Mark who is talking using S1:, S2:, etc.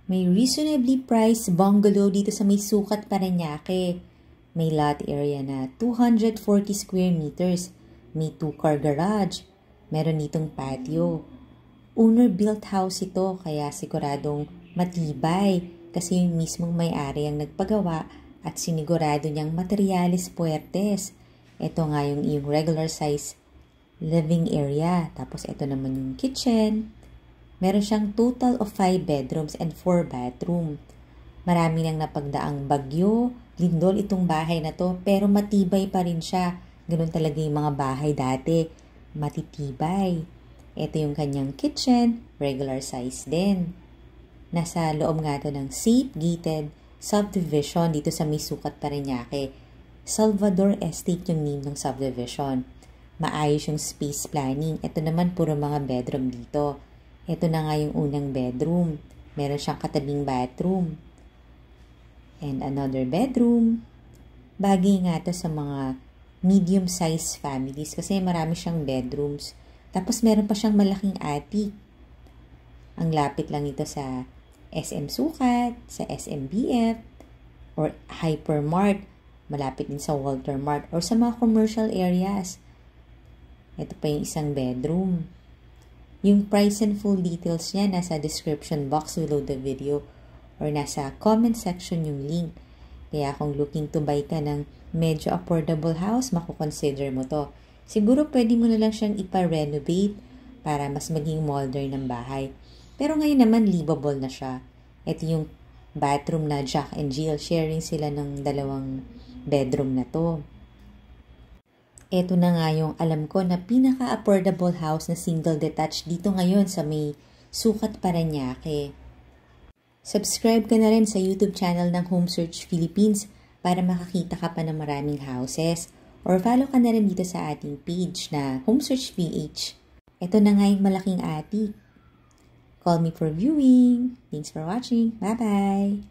S1: May reasonably priced bungalow dito sa may Sukat, Parañaque. May lot area na 240 square meters. May 2-car garage. Meron ditong patio. Owner-built house ito kaya siguradong matibay kasi yung mismong may-ari ang nagpagawa at sinigurado niyang materyales puwertes. Ito nga yung regular size living area. Tapos ito naman yung kitchen. Meron siyang total of 5 bedrooms and 4 bathroom. Marami nang napagdaang bagyo, lindol itong bahay na to, pero matibay pa rin siya. Ganun talaga yung mga bahay dati, matitibay. Ito yung kanyang kitchen, regular size din. Nasa loob nga to ng safe gated subdivision dito sa may Sukat, Parañaque. Salvador Estate yung name ng subdivision. Maayos yung space planning. Ito naman puro mga bedroom dito. Ito na nga yung unang bedroom. Meron siyang katabing bathroom. And another bedroom. Bagay nga to sa mga medium-sized families kasi marami siyang bedrooms. Tapos meron pa siyang malaking attic. Ang lapit lang ito sa SM Sukat, sa SMBF, or Hypermart. Malapit din sa Walter Mart or sa mga commercial areas. Ito pa yung isang bedroom. Yung price and full details niya nasa description box below the video or nasa comment section yung link. Kaya kung looking to buy ka ng medyo affordable house, makukonsider mo to. Siguro pwede mo na lang siyang ipa-renovate para mas maging modern ng bahay. Pero ngayon naman livable na siya. Ito yung bathroom na Jack and Jill. Sharing sila ng 2 bedroom na to. Ito na nga yung alam ko na pinaka-affordable house na single detached dito ngayon sa may Sukat, Parañaque. Subscribe ka na rin sa YouTube channel ng Home Search Philippines para makakita ka pa ng maraming houses. Or follow ka na rin dito sa ating page na Home Search PH. Ito na nga yung malaking attic. Call me for viewing. Thanks for watching. Bye-bye!